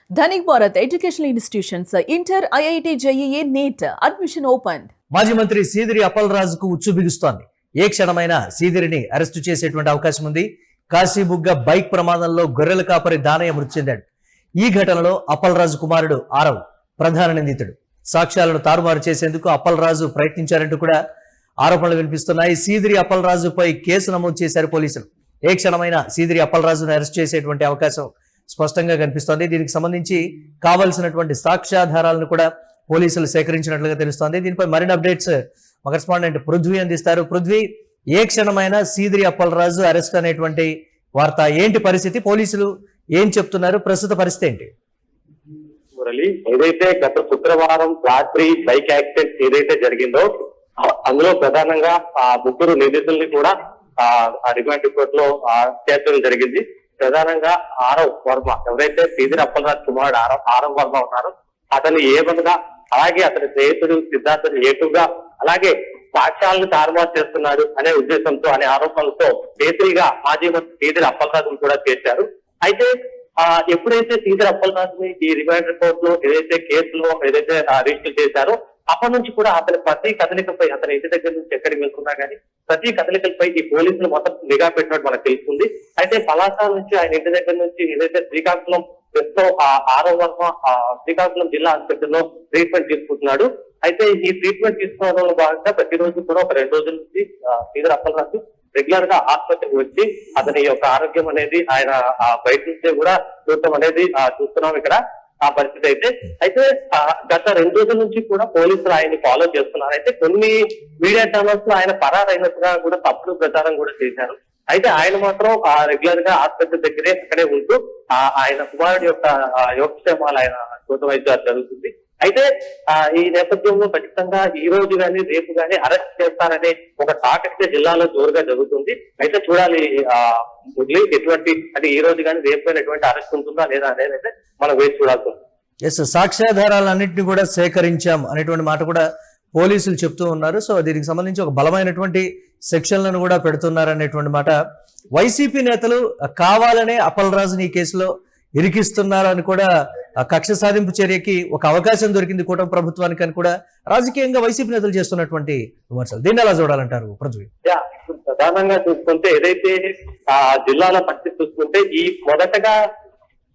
Dhanik Bharat educational institutions inter IIT JEE NEET admission open. మాజీ మంత్రి సీదిరి అప్పలరాజుకు ఉచ్చు బిగుస్తోంది. ఏ క్షణమైనా సీదిరిని అరెస్టు చేసేటువంటి అవకాశం ఉంది. కాశీబుగ్గ బైక్ ప్రమాదంలో గొర్రెల కాపరి దానయ్య మృతి చెందాడు. ఈ ఘటనలో అప్పలరాజు కుమారుడు ఆరవ్ ప్రధాన నిందితుడు. సాక్ష్యాలను తారుమారు చేసేందుకు అప్పలరాజు ప్రయత్నించారంటూ కూడా ఆరోపణలు వినిపిస్తున్నాయి. సీదిరి అప్పలరాజుపై కేసు నమోదు చేశారు పోలీసులు. ఏ క్షణమైనా సీదిరి అప్పలరాజును అరెస్ట్ చేసేటువంటి అవకాశం స్పష్టంగా కనిపిస్తోంది. దీనికి సంబంధించి కావాల్సినటువంటి సాక్ష్యాధారాలను కూడా పోలీసులు సేకరించినట్లుగా తెలుస్తోంది. దీనిపై మరిన్ని అప్డేట్స్ మా కరెస్పాండెంట్ పృథ్వీ అందిస్తారు. పృథ్వీ, ఏ క్షణమైనా సీదిరి అప్పలరాజు అరెస్ట్ అనేటువంటి వార్త ఏంటి పరిస్థితి? పోలీసులు ఏం చెప్తున్నారు? ప్రస్తుత పరిస్థితి ఏంటి? మురళి, ఏదైతే గత శుక్రవారం రాత్రి బైక్ యాక్సిడెంట్ ఏదైతే జరిగిందో అందులో ప్రధానంగా ఆ ముగ్గురు నిందితుల్ని కూడా రిమాండ్ రిపోర్ట్ లో చేర్చడం జరిగింది. ప్రధానంగా ఆరవ్ వర్మ, ఎవరైతే సీదిరి అప్పలరాజు కుమారుడు ఆరవ్ వర్మ ఉన్నారో అతను ఏవన్గా, అలాగే అతని స్నేహితుడు సిద్ధార్థుడు ఏటుగా, అలాగే సాక్ష్యాలను తారుమారు చేస్తున్నాడు అనే ఉద్దేశంతో అనే ఆరోపణలతో కేసరిగా మాజీ మంత్రి సీదిరి అప్పలరాజును కూడా చేశారు. అయితే ఎప్పుడైతే సీదిరి అప్పలరాజుని ఈ రిమాండ్ రిపోర్ట్ లో ఏదైతే కేసులో ఏదైతే రిజిస్టర్ చేశారో అప్పటి నుంచి కూడా అతని ప్రతి కదలికపై, అతని ఇంటి దగ్గర నుంచి ఎక్కడికి వెళ్తున్నా కానీ ప్రతి కదలికలపై ఈ పోలీసులు మొత్తం నిఘా పెట్టినట్టు మనకు తెలుస్తుంది. అయితే పలాస నుంచి ఆయన ఇంటి దగ్గర నుంచి ఏదైతే శ్రీకాకుళం ప్రస్తుతం ఆరవ్ వర్మ శ్రీకాకుళం జిల్లా ఆసుపత్రిలో ట్రీట్మెంట్ తీసుకుంటున్నాడు. అయితే ఈ ట్రీట్మెంట్ తీసుకోవడంలో భాగంగా ప్రతిరోజు కూడా ఒక 2 రోజుల నుంచి సీదిరి అప్పలరాజు రెగ్యులర్ గా ఆసుపత్రికి వచ్చి అతని యొక్క ఆరోగ్యం అనేది ఆయన బయట నుంచే కూడా చూడటం అనేది చూస్తున్నాం ఇక్కడ ఆ పరిస్థితి అయితే గత 2 రోజుల నుంచి కూడా పోలీసులు ఆయన్ని ఫాలో చేస్తున్నారు. అయితే కొన్ని మీడియా ఛానల్స్ లో ఆయన పరారైనట్టుగా కూడా తప్పుడు ప్రచారం కూడా చేశారు. అయితే ఆయన మాత్రం రెగ్యులర్ గా ఆసుపత్రి దగ్గరే అక్కడే ఉంటూ ఆయన కుమారుడు యొక్క యోగక్షేమాలు ఆయన చూడటం జరుగుతుంది. అయితే ఈ నేపథ్యంలో ఖచ్చితంగా ఈ రోజు కానీ రేపు కానీ అరెస్ట్ చేస్తారనే ఒక టాక్ అయితే జిల్లాలో జోరుగా జరుగుతుంది. అయితే చూడాలి ఎటువంటి, అంటే ఈ రోజు కానీ రేపు కానీ ఎటువంటి అరెస్ట్ ఉంటుందా లేదా అనేది అయితే మనం వేచి చూడాల్సి ఉంటుంది. ఎస్, సాక్ష్యాధారాలన్నింటినీ కూడా సేకరించాం అనేటువంటి మాట కూడా పోలీసులు చెప్తూ ఉన్నారు. సో దీనికి సంబంధించి ఒక బలమైనటువంటి సెక్షన్లను కూడా పెడుతున్నారు అనేటువంటి మాట. వైసీపీ నేతలు కావాలనే అప్పలరాజుని ఈ కేసులో ఇరికిస్తున్నారు అని కూడా కక్ష సాధింపు చర్యకి ఒక అవకాశం దొరికింది కూటమి ప్రభుత్వానికి అని కూడా రాజకీయంగా వైసీపీ నేతలు చేస్తున్నటువంటి విమర్శలు. దీన్ని ఎలా చూడాలంటారు పృథ్వీ? ప్రధానంగా చూసుకుంటే ఏదైతే జిల్లాల పరిస్థితి చూసుకుంటే ఈ మొదటగా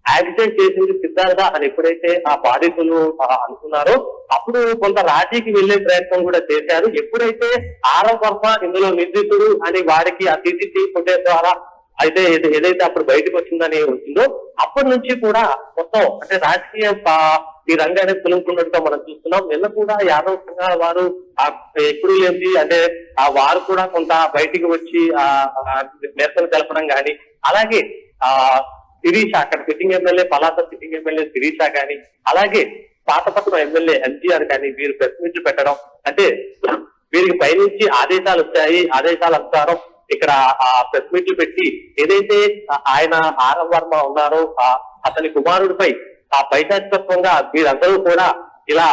యాక్సిడెంట్ చేసింది సిద్ధార్థ అని ఎప్పుడైతే ఆ బాధితులు అనుకున్నారో అప్పుడు కొంత రాజీకి వెళ్లే ప్రయత్నం కూడా చేశారు. ఎప్పుడైతే ఆరవ్ వర్మ ఇందులో నిందితుడు అని వారికి ఆ సీసీటీవీ ఫుటేజ్ ద్వారా అయితే ఏదైతే అప్పుడు బయటకు వచ్చిందని వచ్చిందో అప్పటి నుంచి కూడా మొత్తం అంటే రాజకీయ ఈ రంగాన్ని పులుముకున్నట్టుగా మనం చూస్తున్నాం. నిన్న కూడా యాదవ్ సంఘాల వారు ఎప్పుడు ఏంటి అంటే వారు కూడా కొంత బయటికి వచ్చి నిరసన తెలపడం కానీ, అలాగే శిరీష, అక్కడ sitting MLA Palasa sitting MLA Sirisha కానీ, అలాగే పాతపట్నం ఎమ్మెల్యే ఎన్టీఆర్ కానీ వీరు ప్రెస్ మీట్లు పెట్టడం, అంటే వీరికి పైనుంచి ఆదేశాలు వచ్చాయి, ఆదేశాల అనుసారం ఇక్కడ ప్రెస్ మీట్లు పెట్టి ఏదైతే ఆయన ఆరవ్ వర్మ ఉన్నారో అతని కుమారుడిపై పైశాచికత్వంగా వీరందరూ కూడా ఇలా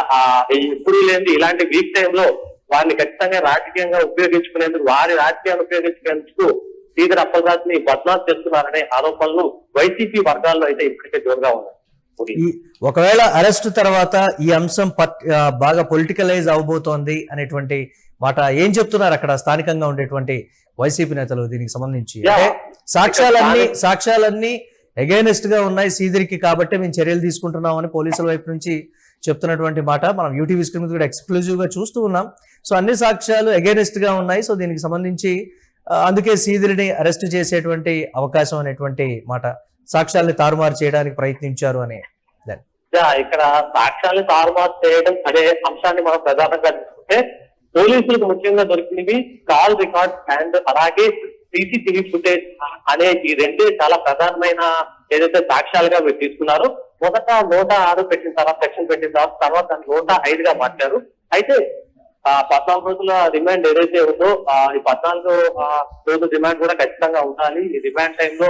ఎప్పుడు లేని ఇలాంటి వీక్ టైంలో వారిని ఖచ్చితంగా రాజకీయంగా ఉపయోగించుకునేందుకు, వారి రాజకీయాన్ని ఉపయోగించుకునేందుకు సీదిరి అప్పలరాజుని బద్నాం చేస్తున్నారనే ఆరోపణలు వైసీపీ వర్గాల్లో అయితే ఇప్పటికే జోరుగా ఉన్నాయి. ఒకవేళ అరెస్ట్ తర్వాత ఈ అంశం బాగా పొలిటికలైజ్ అవబోతోంది అనేటువంటి మాట ఏం చెప్తున్నారు అక్కడ స్థానికంగా ఉండేటువంటి వైసీపీ నేతలు దీనికి సంబంధించి? సాక్ష్యాలన్నీ అగైనెస్ట్ గా ఉన్నాయి సీదిరికి, కాబట్టి మేము చర్యలు తీసుకుంటున్నాం అని పోలీసుల వైపు నుంచి చెప్తున్నటువంటి మాట మనం యూటీవీ స్క్రీన్ మీద కూడా ఎక్స్క్లూజివ్ గా చూస్తూ ఉన్నాం. సో అన్ని సాక్ష్యాలు అగైనెస్ట్ గా ఉన్నాయి. సో దీనికి సంబంధించి అందుకే సీదిరిని అరెస్ట్ చేసేటువంటి అవకాశం అనేటువంటి మాట, సాక్ష్యాలను తారుమారు చేయడానికి ప్రయత్నించారు అని. ఇక్కడ సాక్ష్యాలను తారుమారు చేయడం అనే అంశాన్ని మనం ప్రధానంగా చూసుకుంటే పోలీసులకు ముఖ్యంగా దొరికినవి కాల్ రికార్డ్ అండ్ అలాగే సీసీటీవీ ఫుటేజ్ అనే ఈ రెండే చాలా ప్రధానమైన ఏదైతే సాక్ష్యాలుగా మీరు తీసుకున్నారో. మొదట 106 పెట్టిన తర్వాత, సెక్షన్ పెట్టిన తర్వాత 105 గా మార్చారు. అయితే 14 రోజుల రిమాండ్ ఏదైతే ఉందో ఈ 14 రోజుల రిమాండ్ కూడా ఖచ్చితంగా ఉండాలి. ఈ రిమాండ్ టైంలో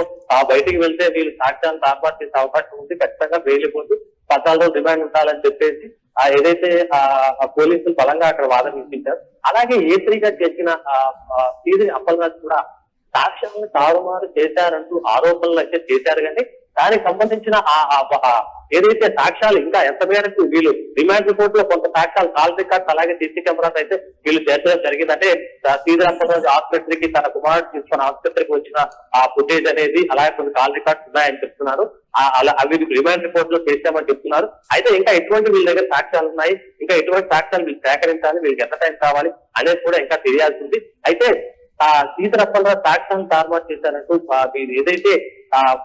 బయటికి వెళ్తే వీళ్ళు సాక్ష్యాలు తారుమారు చేసే అవకాశం ఉంది. ఖచ్చితంగా వేయలేకపోతే 14 రోజులు రిమాండ్ ఉండాలని చెప్పేసి ఏదైతే పోలీసులు బలంగా అక్కడ వాదన వినిపించారు. అలాగే ఏసీగా చేసిన సీదిరి అప్పలరాజు కూడా సాక్ష్యాలను తారుమారు చేశారంటూ ఆరోపణలు అయితే చేశారు. కానీ దానికి సంబంధించిన ఏదైతే సాక్ష్యాలు ఇంకా ఎంత మేరకు వీళ్ళు రిమాండ్ రిపోర్ట్ లో కొంత సాక్ష్యాలు కాల్ రికార్డ్స్ అలాగే సీసీ కెమెరాస్ అయితే వీళ్ళు చేర్చడం జరిగిందంటే శ్రీధర్ అప్పలరాజు ఆసుపత్రికి తన కుమారుడు తీసుకున్న ఆసుపత్రికి వచ్చిన ఆ ఫుటేజ్ అనేది అలాగే కొన్ని కాల్ రికార్డ్స్ ఉన్నాయని చెప్తున్నారు. అలా అవి రిమాండ్ రిపోర్ట్ లో చేశామని చెప్తున్నారు. అయితే ఇంకా ఎటువంటి వీళ్ళ దగ్గర సాక్ష్యాలు ఉన్నాయి, ఇంకా ఎటువంటి సాక్ష్యాలు వీళ్ళు సేకరించాలి, వీళ్ళకి ఎంత టైం కావాలి అనేది కూడా ఇంకా తెలియాల్సి ఉంది. అయితే శ్రీధర్ అప్పలరాజు సాక్ష్యాలను తారుమారు చేశారంటూ ఏదైతే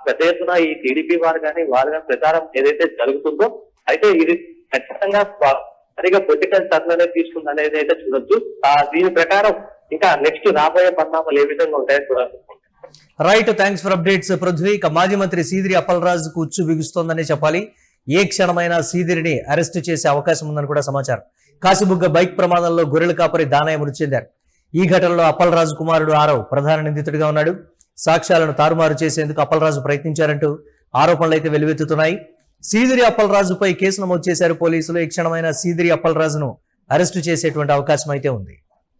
పెద్ద ఎత్తున ఈ టీడీపీ వారు కానీ ప్రచారం ఏదైతే జరుగుతుందో అయితే ఇది ఖచ్చితంగా సరిగా పొలిటికల్ టర్న్ అనేది తీసుకుంది అనేది అయితే చూడొచ్చు. దీని ప్రకారం ఇంకా నెక్స్ట్ రాబోయే పరిణామాలు ఏ విధంగా ఉంటాయో చూడాలి. Right, thanks for updates Prithvi. ఇక మాజీ మంత్రి సీదిరి అప్పలరాజుకు ఉచ్చు బిగుస్తోందనే చెప్పాలి. ఏ క్షణమైనా సీదిరిని అరెస్టు చేసే అవకాశం ఉందని కూడా సమాచారం. కాశీబుగ్గ బైక్ ప్రమాదంలో గొర్రెల కాపరి దానయ్య మృతి చెందారు. ఈ ఘటనలో అప్పలరాజు కుమారుడు ఆరవ్ ప్రధాన నిందితుడిగా ఉన్నాడు. సాక్ష్యాలను తారుమారు చేసేందుకు అప్పలరాజు ప్రయత్నించారంటూ ఆరోపణలు అయితే వెలువెత్తుతున్నాయి. సీదిరి అప్పలరాజుపై కేసు నమోదు చేశారు పోలీసులు. ఈ క్షణమైన సీదిరి అప్పలరాజును అరెస్టు చేసేటువంటి అవకాశం అయితే ఉంది.